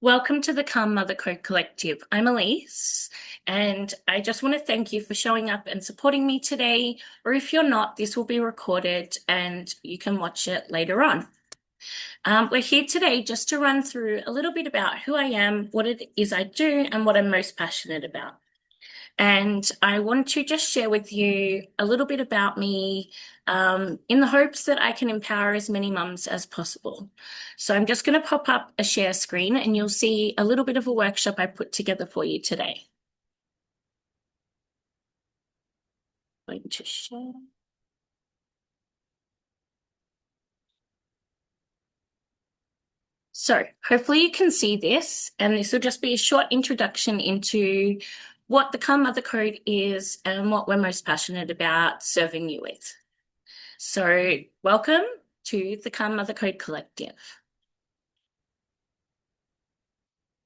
Welcome to the Calm Mother Code Collective. I'm Elise, and I just want to thank you for showing up and supporting me today. Or if you're not, this will be recorded and you can watch it later on. We're here today just to run through a little bit about who I am, what it is I do, and what I'm most passionate about. And I want to just share with you a little bit about me in the hopes that I can empower as many mums as possible. So I'm just going to pop up a share screen and you'll see a little bit of a workshop I put together for you today. Going to share. So hopefully you can see this, and this will just be a short introduction into what the Calm Mother Code is and what we're most passionate about serving you with. So welcome to the Calm Mother Code Collective.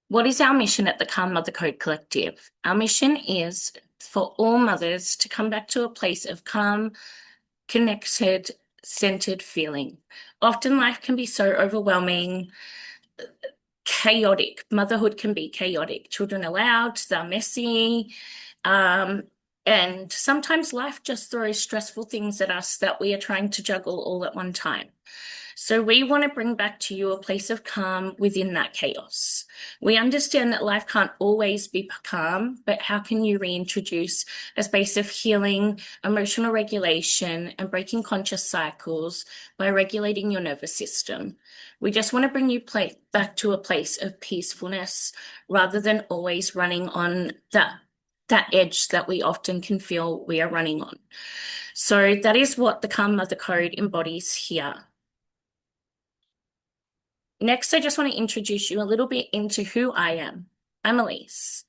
What is our mission at the Calm Mother Code Collective? Our mission is for all mothers to come back to a place of calm, connected, centered feeling. Often life can be so overwhelming, chaotic. Motherhood can be chaotic. Children are loud, they're messy, and sometimes life just throws stressful things at us that we are trying to juggle all at one time. So we want to bring back to you a place of calm within that chaos. We understand that life can't always be calm, but how can you reintroduce a space of healing, emotional regulation, and breaking conscious cycles by regulating your nervous system? We just want to bring you back to a place of peacefulness rather than always running on that edge that we often can feel we are running on. So that is what the Calm Mother Code embodies here. Next, I just want to introduce you a little bit into who I am. I'm Elise.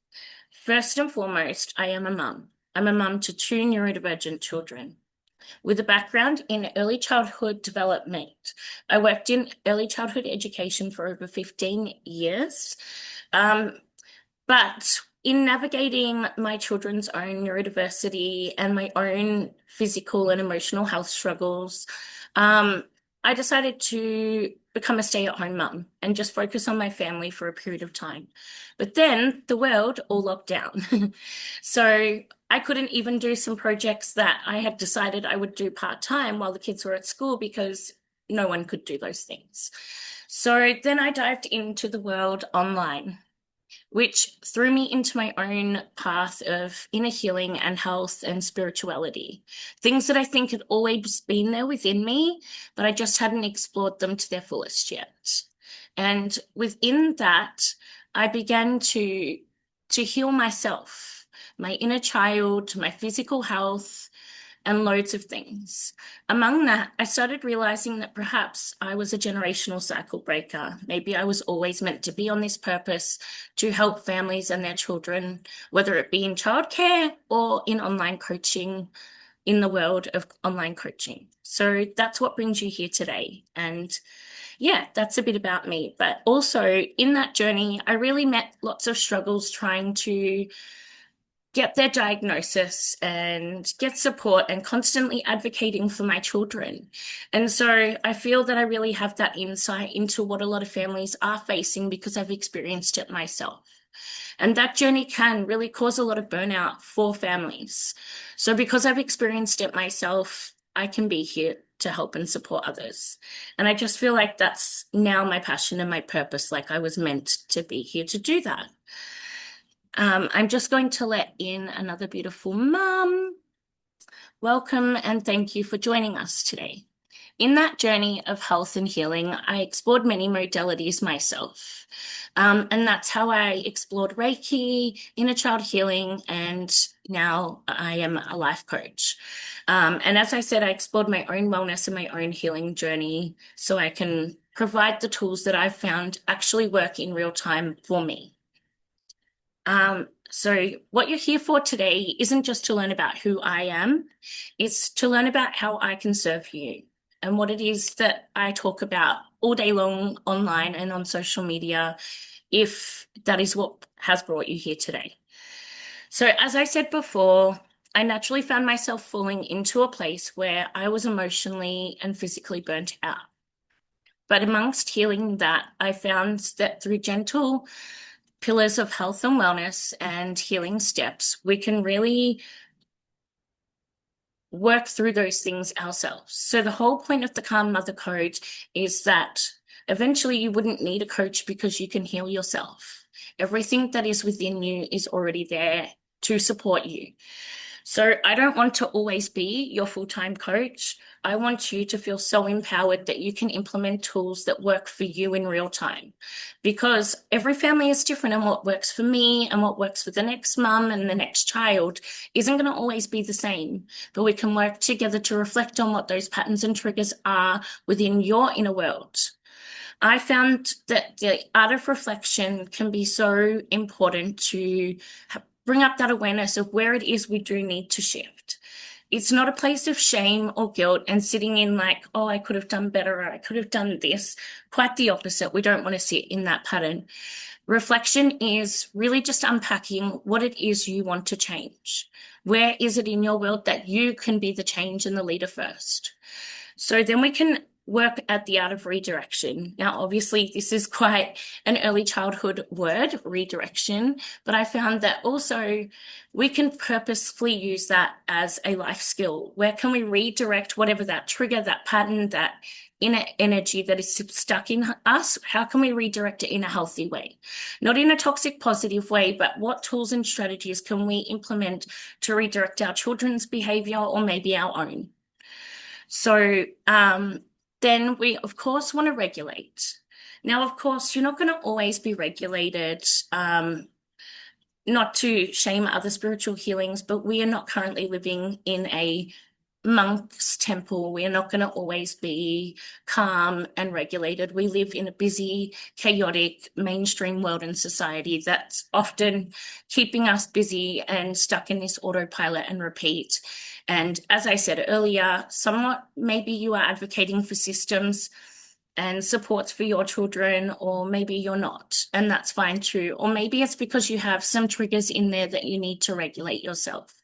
First and foremost, I am a mum. I'm a mum to two neurodivergent children with a background in early childhood development. I worked in early childhood education for over 15 years. But in navigating my children's own neurodiversity and my own physical and emotional health struggles, I decided to become a stay-at-home mum and just focus on my family for a period of time. But then the world all locked down. So I couldn't even do some projects that I had decided I would do part-time while the kids were at school because no one could do those things. So then I dived into the world online, which threw me into my own path of inner healing and health and spirituality. Things that I think had always been there within me, but I just hadn't explored them to their fullest yet. And within that, I began to heal myself, my inner child, my physical health, and loads of things. Among that, I started realizing that perhaps I was a generational cycle breaker. Maybe I was always meant to be on this purpose to help families and their children, whether it be in childcare or in online coaching, in the world of online coaching. So that's what brings you here today. And yeah, that's a bit about me. But also in that journey, I really met lots of struggles trying to get their diagnosis and get support and constantly advocating for my children. And so I feel that I really have that insight into what a lot of families are facing because I've experienced it myself. And that journey can really cause a lot of burnout for families. So because I've experienced it myself, I can be here to help and support others. And I just feel like that's now my passion and my purpose, like I was meant to be here to do that. I'm just going to let in another beautiful mum. Welcome and thank you for joining us today. In that journey of health and healing, I explored many modalities myself. And that's how I explored Reiki, inner child healing, and now I am a life coach. And as I said, I explored my own wellness and my own healing journey so I can provide the tools that I've found actually work in real time for me. So what you're here for today isn't just to learn about who I am, it's to learn about how I can serve you and what it is that I talk about all day long online and on social media, if that is what has brought you here today. So as I said before, I naturally found myself falling into a place where I was emotionally and physically burnt out. But amongst healing that, I found that through gentle pillars of health and wellness and healing steps, we can really work through those things ourselves. So the whole point of the Calm Mother Code is that eventually you wouldn't need a coach because you can heal yourself. Everything that is within you is already there to support you. So I don't want to always be your full-time coach. I want you to feel so empowered that you can implement tools that work for you in real time. Because every family is different, and what works for me and what works for the next mum and the next child isn't going to always be the same. But we can work together to reflect on what those patterns and triggers are within your inner world. I found that the art of reflection can be so important to bring up that awareness of where it is we do need to shift. It's not a place of shame or guilt and sitting in like, oh, I could have done better, or I could have done this. Quite the opposite. We don't want to sit in that pattern. Reflection is really just unpacking what it is you want to change. Where is it in your world that you can be the change and the leader first? So then we can work at the art of redirection. Now, obviously, this is quite an early childhood word, redirection, but I found that also we can purposefully use that as a life skill. Where can we redirect whatever that trigger, that pattern, that inner energy that is stuck in us? How can we redirect it in a healthy way? Not in a toxic, positive way, but what tools and strategies can we implement to redirect our children's behavior or maybe our own? So then we, of course, want to regulate. Now, of course, you're not going to always be regulated, not to shame other spiritual healings, but we are not currently living in a monk's temple. We are not going to always be calm and regulated. We live in a busy, chaotic, mainstream world and society that's often keeping us busy and stuck in this autopilot and repeat. And as I said earlier, somewhat maybe you are advocating for systems and supports for your children, or maybe you're not, and that's fine too. Or maybe it's because you have some triggers in there that you need to regulate yourself.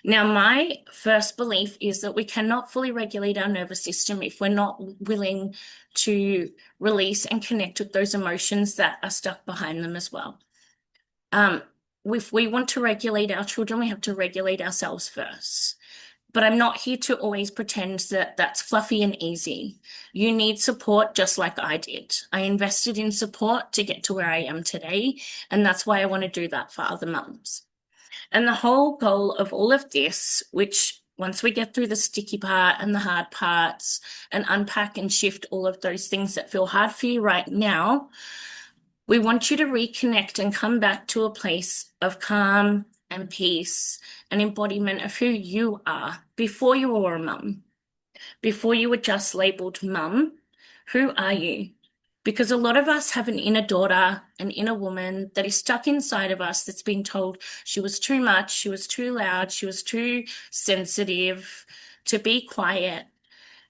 Now, my first belief is that we cannot fully regulate our nervous system if we're not willing to release and connect with those emotions that are stuck behind them as well. If we want to regulate our children, we have to regulate ourselves first. But I'm not here to always pretend that that's fluffy and easy. You need support just like I did. I invested in support to get to where I am today, and that's why I want to do that for other mums. And the whole goal of all of this, which once we get through the sticky part and the hard parts and unpack and shift all of those things that feel hard for you right now, we want you to reconnect and come back to a place of calm and peace, an embodiment of who you are before you were a mum, before you were just labeled mum. Who are you? Because a lot of us have an inner daughter, an inner woman that is stuck inside of us that's been told she was too much, she was too loud, she was too sensitive, to be quiet.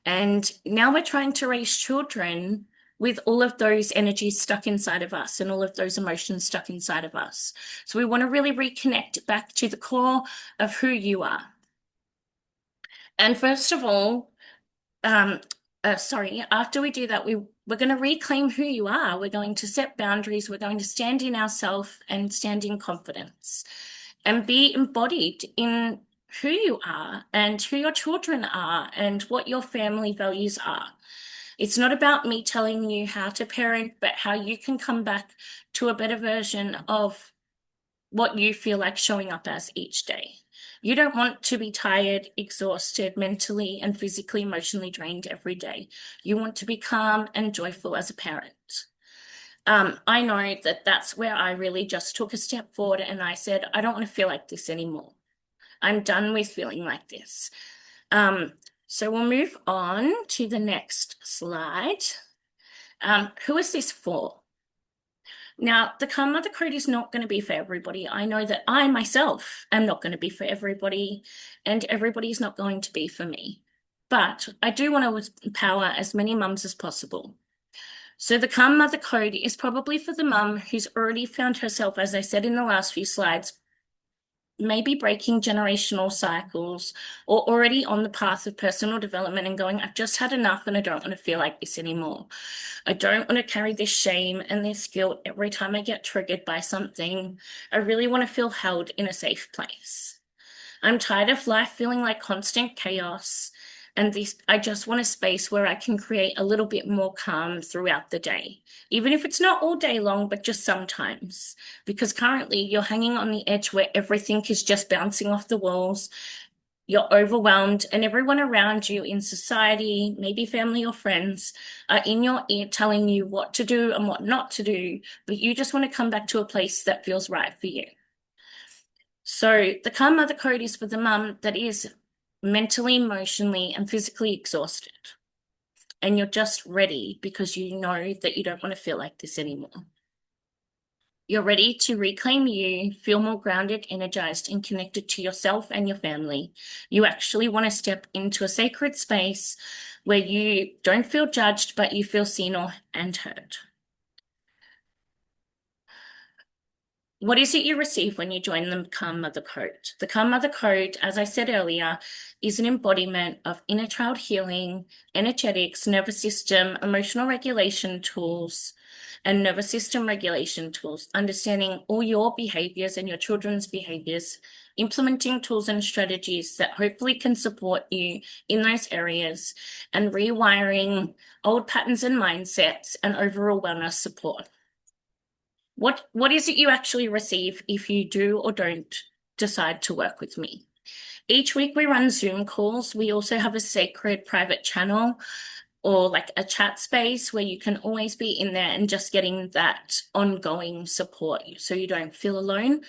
And now we're trying to raise children with all of those energies stuck inside of us and all of those emotions stuck inside of us. So we want to really reconnect back to the core of who you are. And first of all, after we do that, we're going to reclaim who you are. We're going to set boundaries. We're going to stand in ourselves and stand in confidence and be embodied in who you are and who your children are and what your family values are. It's not about me telling you how to parent, but how you can come back to a better version of what you feel like showing up as each day. You don't want to be tired, exhausted, mentally and physically, emotionally drained every day. You want to be calm and joyful as a parent. I know that that's where I really just took a step forward and I said, I don't want to feel like this anymore. I'm done with feeling like this. So we'll move on to the next slide. Who is this for? Now, the Calm Mother Code is not going to be for everybody. I know that I myself am not going to be for everybody, and everybody is not going to be for me. But I do want to empower as many mums as possible. So the Calm Mother Code is probably for the mum who's already found herself, as I said in the last few slides, maybe breaking generational cycles or already on the path of personal development and going, I've just had enough and I don't want to feel like this anymore. I don't want to carry this shame and this guilt every time I get triggered by something. I really want to feel held in a safe place. I'm tired of life feeling like constant chaos. And I just want a space where I can create a little bit more calm throughout the day, even if it's not all day long, but just sometimes. Because currently you're hanging on the edge where everything is just bouncing off the walls. You're overwhelmed, and everyone around you in society, maybe family or friends, are in your ear telling you what to do and what not to do, but you just want to come back to a place that feels right for you. So the Calm Mother Code is for the mum that is mentally, emotionally, and physically exhausted. And you're just ready because you know that you don't want to feel like this anymore. You're ready to reclaim you, feel more grounded, energized, and connected to yourself and your family. You actually want to step into a sacred space where you don't feel judged, but you feel seen and heard. What is it you receive when you join the Calm Mother Code? The Calm Mother Code, as I said earlier, is an embodiment of inner child healing, energetics, nervous system, emotional regulation tools, and nervous system regulation tools, understanding all your behaviors and your children's behaviors, implementing tools and strategies that hopefully can support you in those areas, and rewiring old patterns and mindsets and overall wellness support. What is it you actually receive if you do or don't decide to work with me? Each week we run Zoom calls. We also have a sacred private channel or like a chat space where you can always be in there and just getting that ongoing support so you don't feel alone.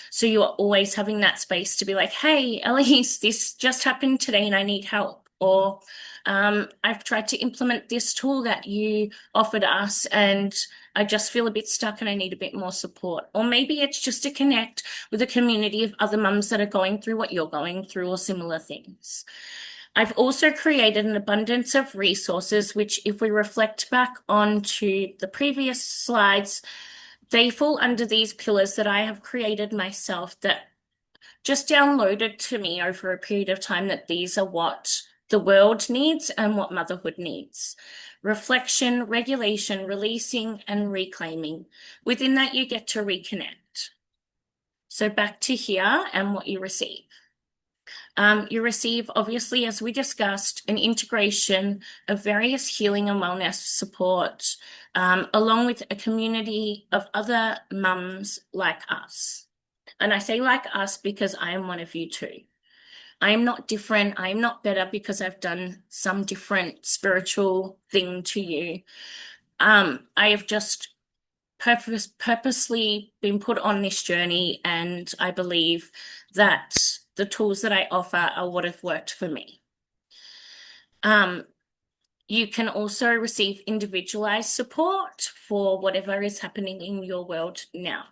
So you are always having that space to be like, hey, Elise, this just happened today and I need help. Or I've tried to implement this tool that you offered us and I just feel a bit stuck and I need a bit more support. Or maybe it's just to connect with a community of other mums that are going through what you're going through or similar things. I've also created an abundance of resources, which if we reflect back onto the previous slides, they fall under these pillars that I have created myself that just downloaded to me over a period of time that these are what the world needs and what motherhood needs. Reflection, regulation, releasing, and reclaiming. Within that, you get to reconnect. So back to here and what you receive. You receive, obviously, as we discussed, an integration of various healing and wellness support, along with a community of other mums like us. And I say like us because I am one of you too. I am not different. I am not better because I've done some different spiritual thing to you. I have just purposely been put on this journey, and I believe that the tools that I offer are what have worked for me. You can also receive individualized support for whatever is happening in your world now.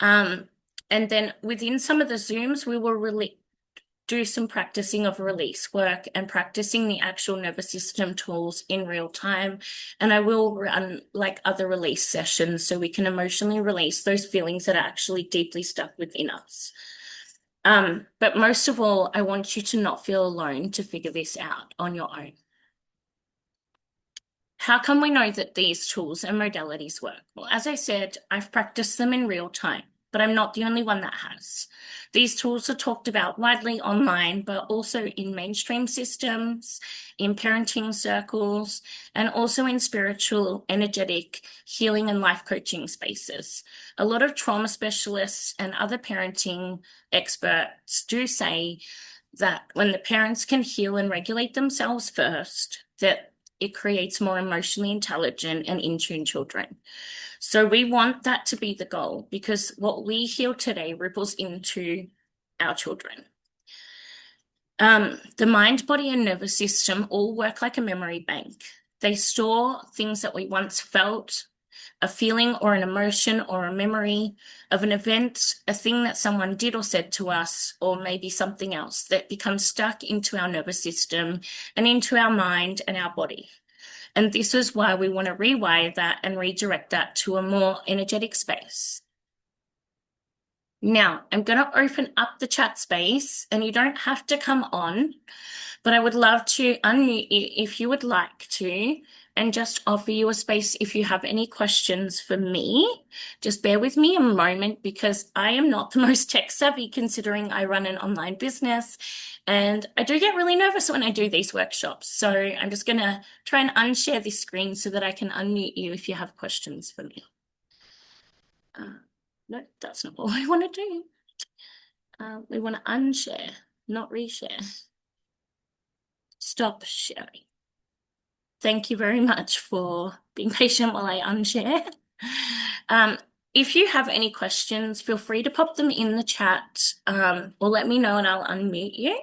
And then within some of the Zooms, we will really do some practicing of release work and practicing the actual nervous system tools in real time. And I will run like other release sessions so we can emotionally release those feelings that are actually deeply stuck within us. But most of all, I want you to not feel alone to figure this out on your own. How can we know that these tools and modalities work? Well, as I said, I've practiced them in real time, but I'm not the only one that has. These tools are talked about widely online, but also in mainstream systems, in parenting circles, and also in spiritual, energetic, healing and life coaching spaces. A lot of trauma specialists and other parenting experts do say that when the parents can heal and regulate themselves first, that it creates more emotionally intelligent and in tune children. So we want that to be the goal because what we heal today ripples into our children. The mind, body, and nervous system all work like a memory bank. They store things that we once felt, a feeling or an emotion or a memory of an event, a thing that someone did or said to us, or maybe something else that becomes stuck into our nervous system and into our mind and our body. And this is why we want to rewire that and redirect that to a more energetic space. Now, I'm going to open up the chat space and you don't have to come on, but I would love to unmute you if you would like to and just offer you a space if you have any questions for me. Just bear with me a moment because I am not the most tech savvy considering I run an online business and I do get really nervous when I do these workshops. So I'm just going to try and unshare this screen so that I can unmute you if you have questions for me. No, that's not what we want to do. We want to unshare, not reshare. Stop sharing. Thank you very much for being patient while I unshare. Um, if you have any questions, feel free to pop them in the chat or let me know and I'll unmute you.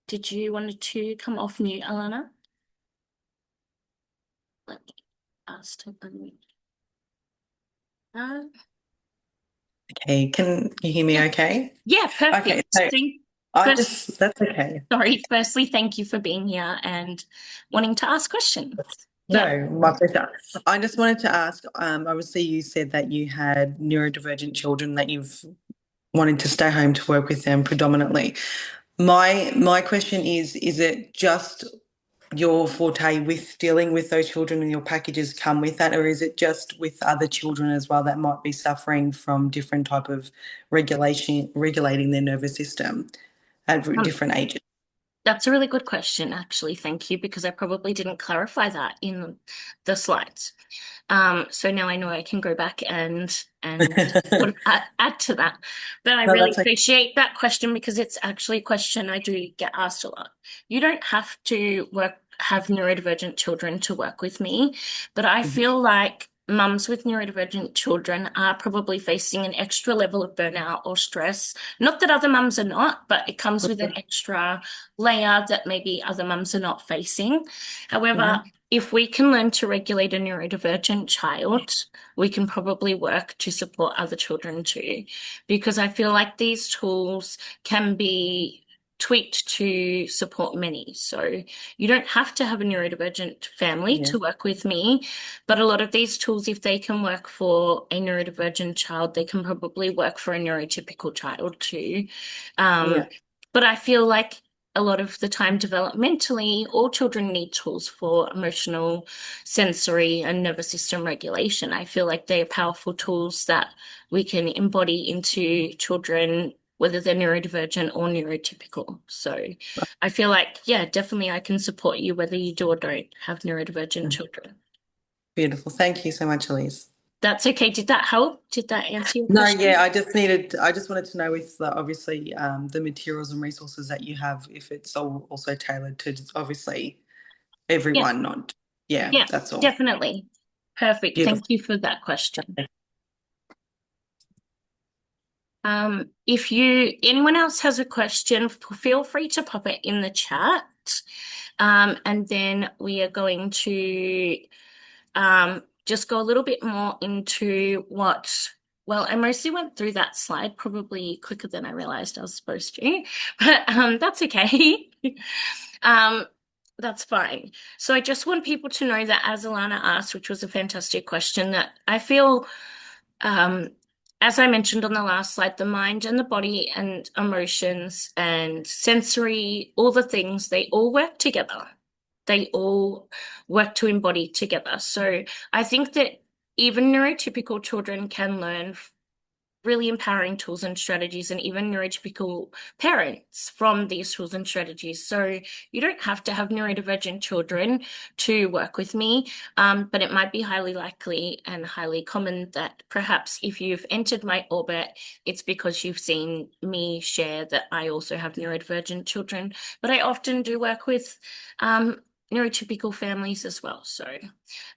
Did you want to come off mute, Alana? Let me ask to unmute. No? Okay, can you hear me Yeah. okay? Yeah, Okay, perfect. so First, that's okay. sorry, firstly, thank you for being here and wanting to ask questions. Yeah. No, my pleasure. I just wanted to ask, obviously you said that you had neurodivergent children that you've wanted to stay home to work with them predominantly. My question is it just your forte with dealing with those children and your packages come with that, or is it just with other children as well that might be suffering from different type of regulating their nervous system at Um, different ages? That's a really good question, actually. Thank you, because I probably didn't clarify that in the slides. So now I know I can go back and sort of add to that. But I No, really that's okay. appreciate that question because it's actually a question I do get asked a lot. You don't have to have neurodivergent children to work with me, but I Mhm. feel like mums with neurodivergent children are probably facing an extra level of burnout or stress. Not that other mums are not, but it comes with an extra layer that maybe other mums are not facing. However, Mhm. if we can learn to regulate a neurodivergent child, we can probably work to support other children too. Because I feel like these tools can be tweaked to support many. So you don't have to have a neurodivergent family Yeah, to work with me, but a lot of these tools, if they can work for a neurodivergent child, they can probably work for a neurotypical child too. Um, yeah, but I feel like a lot of the time developmentally, all children need tools for emotional, sensory, and nervous system regulation. I feel like they are powerful tools that we can embody into children, whether they're neurodivergent or neurotypical. So I feel like, yeah, definitely I can support you whether you do or don't have neurodivergent Mhm. children. Beautiful. Thank you so much, Elise. That's okay. Did that help? Did that answer your No, question? yeah, I just wanted to know with obviously the materials and resources that you have, if it's all also tailored to obviously Yeah, everyone, not, yeah, yeah, that's all. definitely. Perfect. Beautiful. Thank you for that question. If anyone else has a question, feel free to pop it in the chat. And then we are going to just go a little bit more into well, I mostly went through that slide probably quicker than I realized I was supposed to, but that's okay. Um, that's fine. So I just want people to know that as Alana asked, which was a fantastic question, that I feel um, as I mentioned on the last slide, the mind and the body and emotions and sensory, all the things, they all work together. They all work to embody together. So I think that even neurotypical children can learn really empowering tools and strategies, and even neurotypical parents from these tools and strategies. So you don't have to have neurodivergent children to work with me, but it might be highly likely and highly common that perhaps if you've entered my orbit, it's because you've seen me share that I also have neurodivergent children. But I often do work with neurotypical families as well. So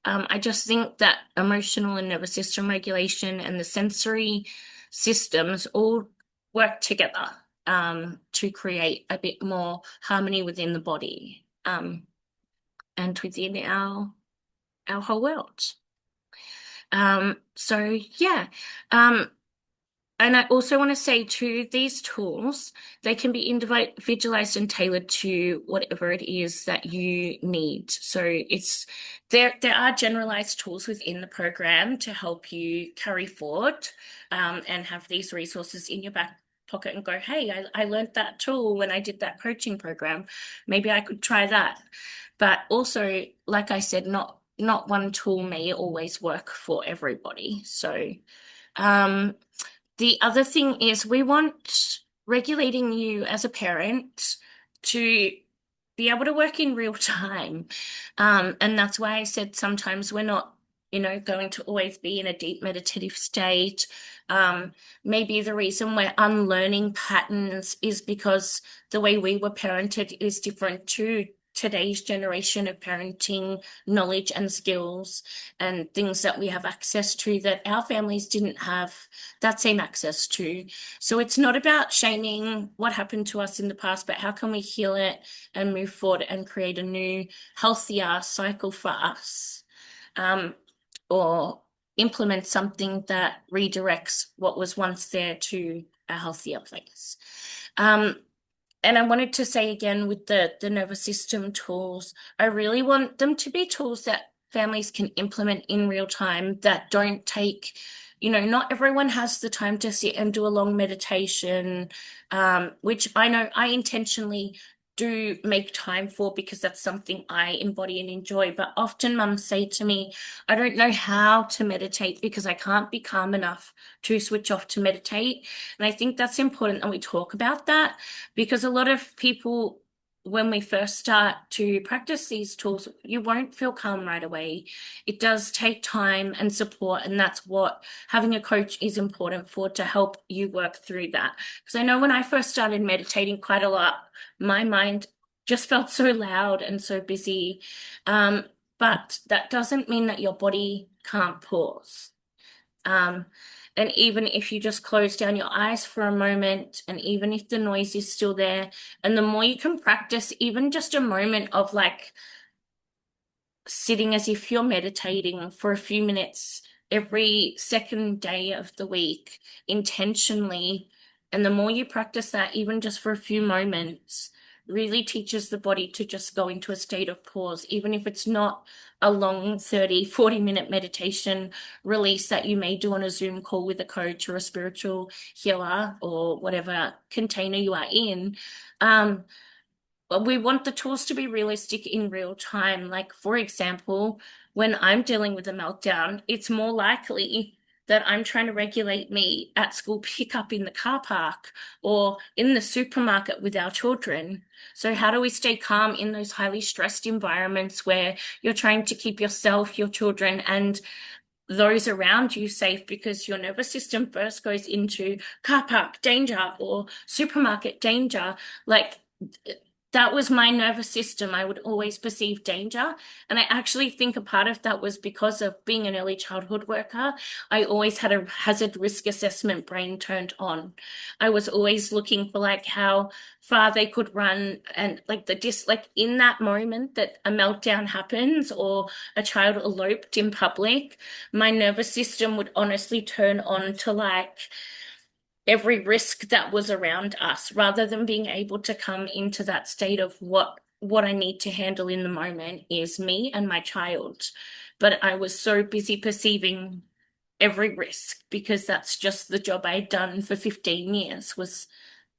I just think that emotional and nervous system regulation and the sensory systems all work together to create a bit more harmony within the body and within our whole world. So yeah, um, And I also want to say too, these tools, they can be individualized and tailored to whatever it is that you need. So it's there are generalized tools within the program to help you carry forward, and have these resources in your back pocket and go, hey, I learned that tool when I did that coaching program. Maybe I could try that. But also, like I said, not one tool may always work for everybody. So um the other thing is we want regulating you as a parent to be able to work in real time. And that's why I said sometimes we're not, going to always be in a deep meditative state. Um, Maybe the reason we're unlearning patterns is because the way we were parented is different to today's generation of parenting knowledge and skills and things that we have access to that our families didn't have that same access to. So it's not about shaming what happened to us in the past, but how can we heal it and move forward and create a new, healthier cycle for us, um, or implement something that redirects what was once there to a healthier place. Um, and I wanted to say again with the nervous system tools, I really want them to be tools that families can implement in real time that don't take, not everyone has the time to sit and do a long meditation, which I know I intentionally do make time for because that's something I embody and enjoy. But often mums say to me, I don't know how to meditate because I can't be calm enough to switch off to meditate. And I think that's important that we talk about that because a lot of people, when we first start to practice these tools, you won't feel calm right away. It does take time and support, and that's what having a coach is important for to help you work through that. Because I know when I first started meditating quite a lot, my mind just felt so loud and so busy. But that doesn't mean that your body can't pause. Um, and even if you just close down your eyes for a moment, and even if the noise is still there, and the more you can practice, even just a moment of like sitting as if you're meditating for a few minutes every second day of the week intentionally. And the more you practice that, even just for a few moments, really teaches the body to just go into a state of pause, even if it's not a long 30, 40-minute meditation release that you may do on a Zoom call with a coach or a spiritual healer or whatever container you are in. Um, we want the tools to be realistic in real time. Like, for example, when I'm dealing with a meltdown, it's more likely that I'm trying to regulate me at school pickup in the car park or in the supermarket with our children. So how do we stay calm in those highly stressed environments where you're trying to keep yourself, your children, and those around you safe because your nervous system first goes into car park danger or supermarket danger. Like that was my nervous system. I would always perceive danger. And I actually think a part of that was because of being an early childhood worker. I always had a hazard risk assessment brain turned on. I was always looking for like how far they could run and like like in that moment that a meltdown happens or a child eloped in public, my nervous system would honestly turn on to like every risk that was around us rather than being able to come into that state of what I need to handle in the moment is me and my child. But I was so busy perceiving every risk because that's just the job I had done for 15 years was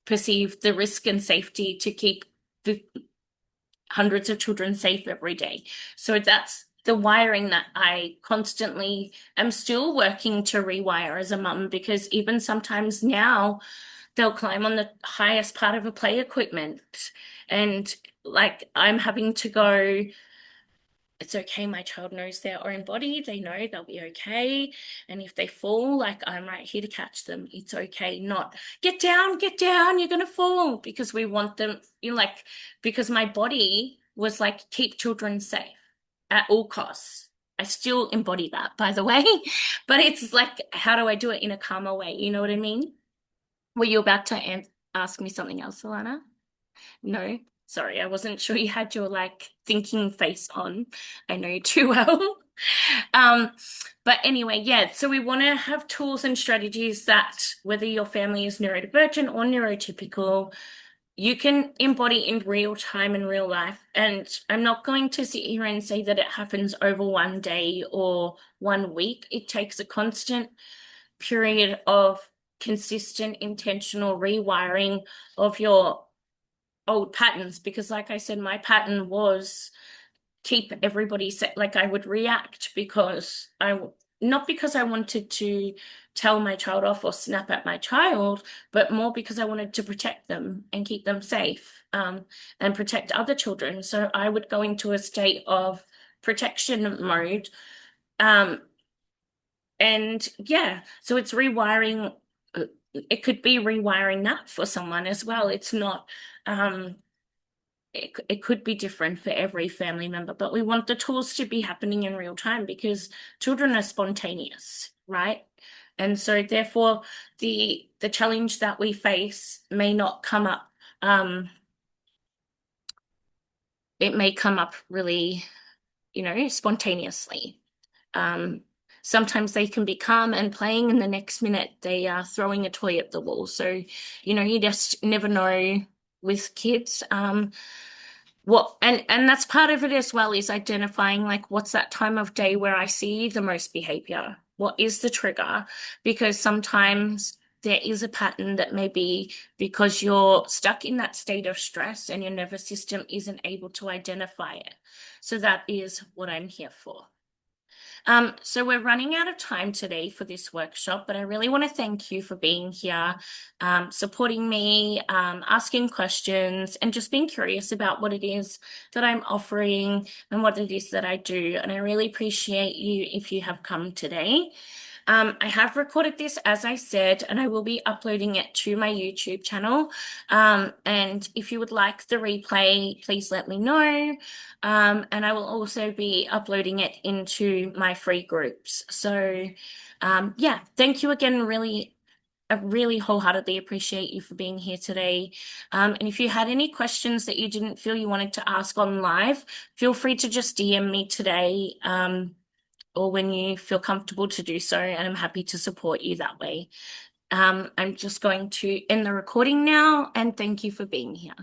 perceive the risk and safety to keep hundreds of children safe every day. So that's the wiring that I constantly am still working to rewire as a mum because even sometimes now they'll climb on the highest part of a play equipment and like I'm having to go, it's okay, my child knows their own body, they know they'll be okay. And if they fall, like I'm right here to catch them. It's okay, not get down, you're gonna fall. Because we want them, like, because my body was like, keep children safe at all costs. I still embody that, by the way. But it's like, how do I do it in a calmer way? You know what I mean? Were you about to ask me something else, Alana? No, sorry, I wasn't sure you had your like thinking face on. I know you too well. Um, but anyway, yeah, so we want to have tools and strategies that whether your family is neurodivergent or neurotypical, you can embody in real time in real life. And I'm not going to sit here and say that it happens over one day or one week. It takes a constant period of consistent, intentional rewiring of your old patterns. Because, like I said, my pattern was keep everybody set. Like I would react because not because I wanted to tell my child off or snap at my child, but more because I wanted to protect them and keep them safe, and protect other children. So I would go into a state of protection mode. Um, and yeah, so it's rewiring. It could be rewiring that for someone as well. It's not, it could be different for every family member, but we want the tools to be happening in real time because children are spontaneous, right? And so therefore the challenge that we face may not come up, it may come up really, spontaneously. Um, Sometimes they can be calm and playing, and the next minute they are throwing a toy at the wall. So, you just never know with kids. And that's part of it as well is identifying like what's that time of day where I see the most behavior? What is the trigger? Because sometimes there is a pattern that may be because you're stuck in that state of stress and your nervous system isn't able to identify it. So that is what I'm here for. So we're running out of time today for this workshop, but I really want to thank you for being here, supporting me, asking questions, and just being curious about what it is that I'm offering and what it is that I do. And I really appreciate you if you have come today. I have recorded this, as I said, and I will be uploading it to my YouTube channel. And if you would like the replay, please let me know. And I will also be uploading it into my free groups. So, yeah, thank you again. I really wholeheartedly appreciate you for being here today. And if you had any questions that you didn't feel you wanted to ask on live, feel free to just DM me today. Or when you feel comfortable to do so, and I'm happy to support you that way. I'm just going to end the recording now, and thank you for being here.